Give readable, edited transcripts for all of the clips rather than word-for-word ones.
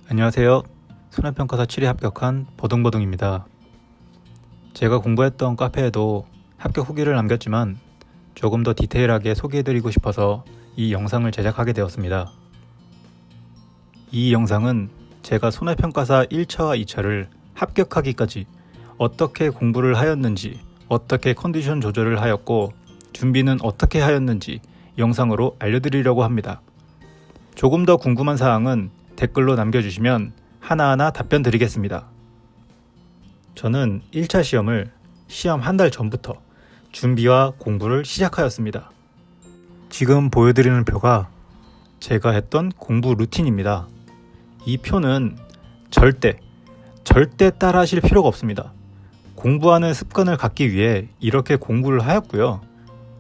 안녕하세요. 손해평가사 7회 합격한 버둥버둥입니다. 제가 공부했던 카페에도 합격 후기를 남겼지만 조금 더 디테일하게 소개해드리고 싶어서 이 영상을 제작하게 되었습니다. 이 영상은 제가 손해평가사 1차와 2차를 합격하기까지 어떻게 공부를 하였는지, 어떻게 컨디션 조절을 하였고 준비는 어떻게 하였는지 영상으로 알려드리려고 합니다. 조금 더 궁금한 사항은 댓글로 남겨주시면 하나하나 답변 드리겠습니다. 저는 1차 시험을 시험 한 달 전부터 준비와 공부를 시작하였습니다. 지금 보여드리는 표가 제가 했던 공부 루틴입니다. 이 표는 절대 따라 하실 필요가 없습니다. 공부하는 습관을 갖기 위해 이렇게 공부를 하였고요.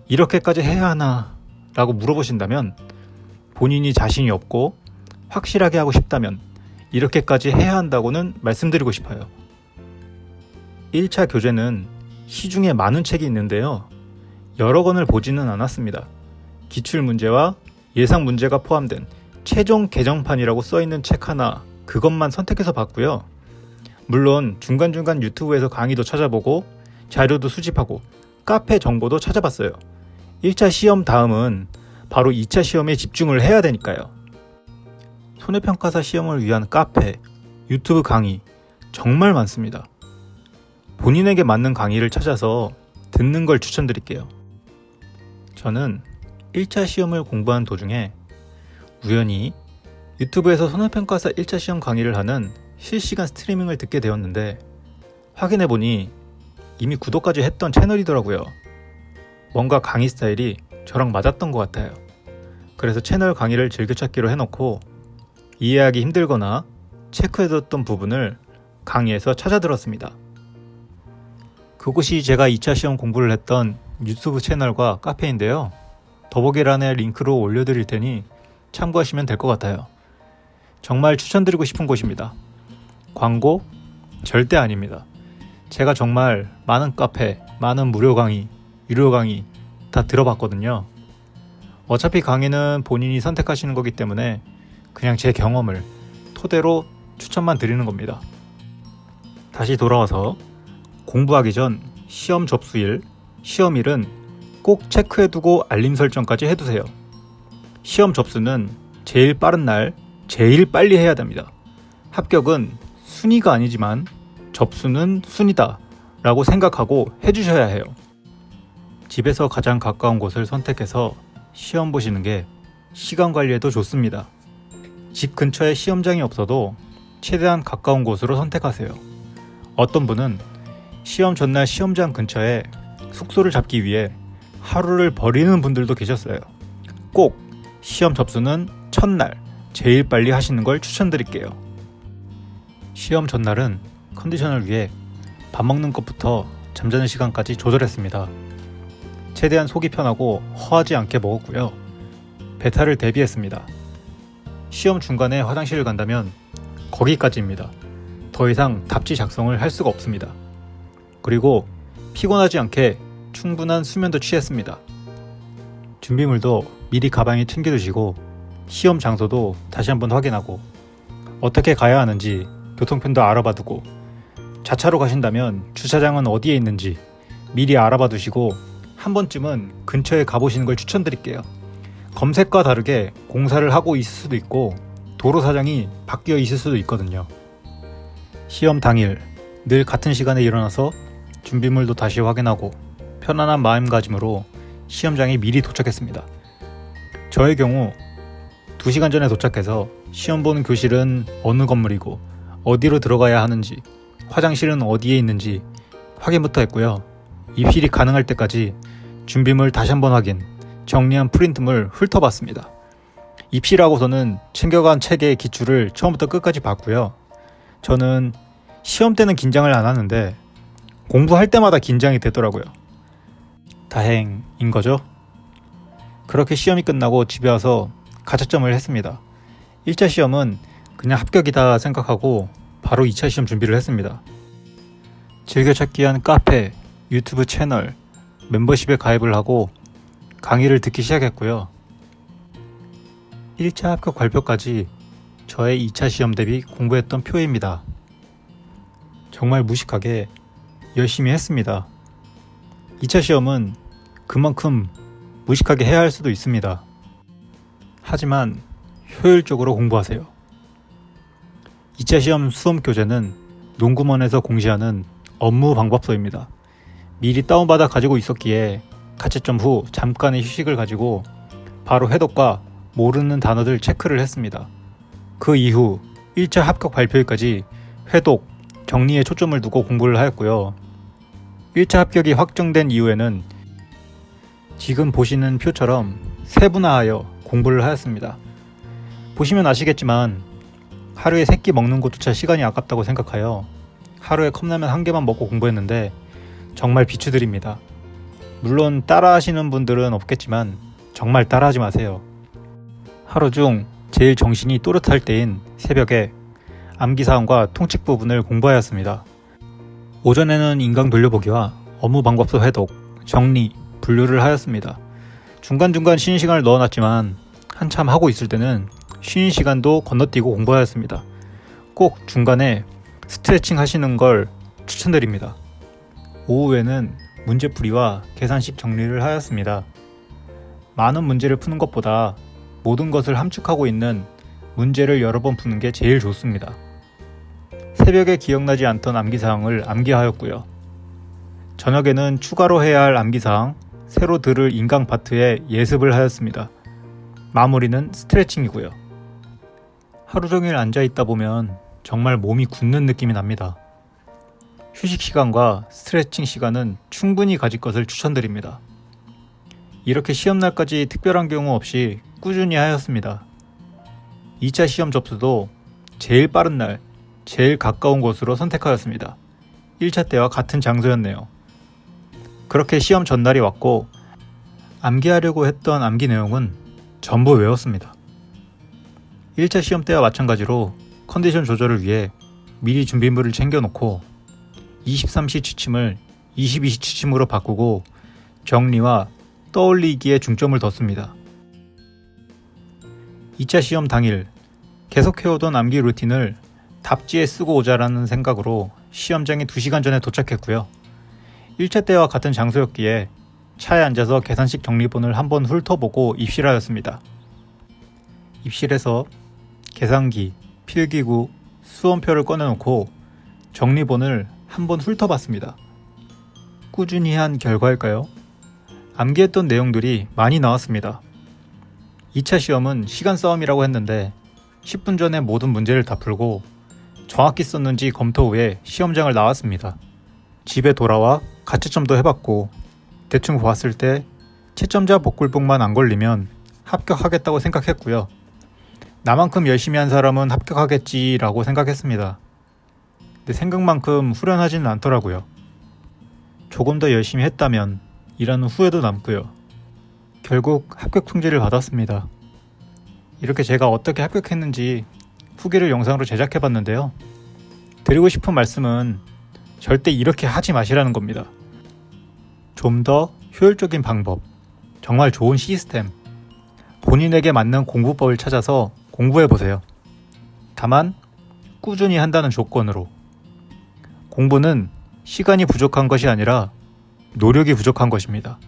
이렇게까지 해야 하나 라고 물어보신다면 본인이 자신이 없고 확실하게 하고 싶다면 이렇게까지 해야 한다고는 말씀드리고 싶어요. 1차 교재는 시중에 많은 책이 있는데요. 여러 권을 보지는 않았습니다. 기출문제와 예상 문제가 포함된 최종 개정판이라고 써있는 책 하나, 그것만 선택해서 봤고요. 물론 중간중간 유튜브에서 강의도 찾아보고 자료도 수집하고 카페 정보도 찾아봤어요. 1차 시험 다음은 바로 2차 시험에 집중을 해야 되니까요. 손해평가사 시험을 위한 카페, 유튜브 강의 정말 많습니다. 본인에게 맞는 강의를 찾아서 듣는 걸 추천드릴게요. 저는 1차 시험을 공부하는 도중에 우연히 유튜브에서 손해평가사 1차 시험 강의를 하는 실시간 스트리밍을 듣게 되었는데 확인해보니 이미 구독까지 했던 채널이더라고요. 뭔가 강의 스타일이 저랑 맞았던 것 같아요. 그래서 채널 강의를 즐겨찾기로 해놓고 이해하기 힘들거나 체크해뒀던 부분을 강의에서 찾아 들었습니다. 그곳이 제가 2차 시험 공부를 했던 유튜브 채널과 카페인데요. 더보기란에 링크로 올려드릴 테니 참고하시면 될 것 같아요. 정말 추천드리고 싶은 곳입니다. 광고 절대 아닙니다. 제가 정말 많은 카페, 많은 무료 강의, 유료 강의 다 들어봤거든요. 어차피 강의는 본인이 선택하시는 거기 때문에 그냥 제 경험을 토대로 추천만 드리는 겁니다. 다시 돌아와서 공부하기 전 시험 접수일, 시험일은 꼭 체크해두고 알림 설정까지 해두세요. 시험 접수는 제일 빠른 날, 제일 빨리 해야 됩니다. 합격은 순위가 아니지만 접수는 순위다 라고 생각하고 해주셔야 해요. 집에서 가장 가까운 곳을 선택해서 시험 보시는 게 시간 관리에도 좋습니다. 집 근처에 시험장이 없어도 최대한 가까운 곳으로 선택하세요. 어떤 분은 시험 전날 시험장 근처에 숙소를 잡기 위해 하루를 버리는 분들도 계셨어요. 꼭 시험 접수는 첫날 제일 빨리 하시는 걸 추천드릴게요. 시험 전날은 컨디션을 위해 밥 먹는 것부터 잠자는 시간까지 조절했습니다. 최대한 속이 편하고 허하지 않게 먹었고요. 배탈을 대비했습니다. 시험 중간에 화장실을 간다면 거기까지입니다. 더 이상 답지 작성을 할 수가 없습니다. 그리고 피곤하지 않게 충분한 수면도 취했습니다. 준비물도 미리 가방에 챙겨두시고 시험 장소도 다시 한번 확인하고 어떻게 가야 하는지 교통편도 알아봐두고 자차로 가신다면 주차장은 어디에 있는지 미리 알아봐두시고 한 번쯤은 근처에 가보시는 걸 추천드릴게요. 검색과 다르게 공사를 하고 있을 수도 있고 도로 사정이 바뀌어 있을 수도 있거든요. 시험 당일 늘 같은 시간에 일어나서 준비물도 다시 확인하고 편안한 마음가짐으로 시험장에 미리 도착했습니다. 저의 경우 2시간 전에 도착해서 시험 보는 교실은 어느 건물이고 어디로 들어가야 하는지, 화장실은 어디에 있는지 확인부터 했고요. 입실이 가능할 때까지 준비물 다시 한번 확인, 정리한 프린트물 훑어봤습니다. 입실하고서는 챙겨간 책의 기출을 처음부터 끝까지 봤고요. 저는 시험 때는 긴장을 안 하는데 공부할 때마다 긴장이 되더라고요. 다행인 거죠? 그렇게 시험이 끝나고 집에 와서 가채점을 했습니다. 1차 시험은 그냥 합격이다 생각하고 바로 2차 시험 준비를 했습니다. 즐겨찾기 한 카페, 유튜브 채널, 멤버십에 가입을 하고 강의를 듣기 시작했고요. 1차 합격 발표까지 저의 2차 시험 대비 공부했던 표입니다. 정말 무식하게 열심히 했습니다. 2차 시험은 그만큼 무식하게 해야 할 수도 있습니다. 하지만 효율적으로 공부하세요. 2차 시험 수험 교재는 농구먼에서 공지하는 업무 방법서입니다. 미리 다운받아 가지고 있었기에 가채점 후 잠깐의 휴식을 가지고 바로 해독과 모르는 단어들 체크를 했습니다. 그 이후 1차 합격 발표일까지 회독, 정리에 초점을 두고 공부를 하였고요. 1차 합격이 확정된 이후에는 지금 보시는 표처럼 세분화하여 공부를 하였습니다. 보시면 아시겠지만 하루에 3끼 먹는 것조차 시간이 아깝다고 생각하여 하루에 컵라면 1개만 먹고 공부했는데 정말 비추드립니다. 물론 따라하시는 분들은 없겠지만 정말 따라하지 마세요. 하루 중 제일 정신이 또렷할 때인 새벽에 암기사항과 통칙 부분을 공부하였습니다. 오전에는 인강 돌려보기와 업무 방법서 회독, 정리, 분류를 하였습니다. 중간중간 쉬는 시간을 넣어놨지만 한참 하고 있을 때는 쉬는 시간도 건너뛰고 공부하였습니다. 꼭 중간에 스트레칭 하시는 걸 추천드립니다. 오후에는 문제풀이와 계산식 정리를 하였습니다. 많은 문제를 푸는 것보다 모든 것을 함축하고 있는 문제를 여러 번 푸는 게 제일 좋습니다. 새벽에 기억나지 않던 암기사항을 암기하였고요. 저녁에는 추가로 해야 할 암기사항, 새로 들을 인강 파트에 예습을 하였습니다. 마무리는 스트레칭이고요. 하루 종일 앉아있다 보면 정말 몸이 굳는 느낌이 납니다. 휴식 시간과 스트레칭 시간은 충분히 가질 것을 추천드립니다. 이렇게 시험날까지 특별한 경우 없이 꾸준히 하였습니다. 2차 시험 접수도 제일 빠른 날, 제일 가까운 곳으로 선택하였습니다. 1차 때와 같은 장소였네요. 그렇게 시험 전날이 왔고 암기하려고 했던 암기 내용은 전부 외웠습니다. 1차 시험 때와 마찬가지로 컨디션 조절을 위해 미리 준비물을 챙겨놓고 23시 취침을 22시 취침으로 바꾸고 정리와 떠올리기에 중점을 뒀습니다. 2차 시험 당일 계속해오던 암기 루틴을 답지에 쓰고 오자라는 생각으로 시험장에 2시간 전에 도착했고요. 1차 때와 같은 장소였기에 차에 앉아서 계산식 정리본을 한번 훑어보고 입실하였습니다. 입실에서 계산기, 필기구, 수험표를 꺼내놓고 정리본을 한번 훑어봤습니다. 꾸준히 한 결과일까요? 암기했던 내용들이 많이 나왔습니다. 2차 시험은 시간 싸움이라고 했는데 10분 전에 모든 문제를 다 풀고 정확히 썼는지 검토 후에 시험장을 나왔습니다. 집에 돌아와 가채점도 해봤고 대충 보았을 때 채점자 복굴복만 안 걸리면 합격하겠다고 생각했고요. 나만큼 열심히 한 사람은 합격하겠지라고 생각했습니다. 근데 생각만큼 후련하지는 않더라고요. 조금 더 열심히 했다면 이라는 후회도 남고요. 결국 합격 통지를 받았습니다. 이렇게 제가 어떻게 합격했는지 후기를 영상으로 제작해봤는데요. 드리고 싶은 말씀은 절대 이렇게 하지 마시라는 겁니다. 좀 더 효율적인 방법, 정말 좋은 시스템, 본인에게 맞는 공부법을 찾아서 공부해보세요. 다만 꾸준히 한다는 조건으로. 공부는 시간이 부족한 것이 아니라 노력이 부족한 것입니다.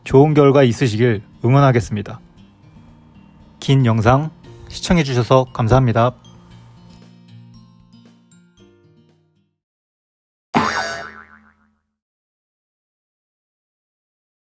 좋은 결과 있으시길 응원하겠습니다. 긴 영상 시청해주셔서 감사합니다.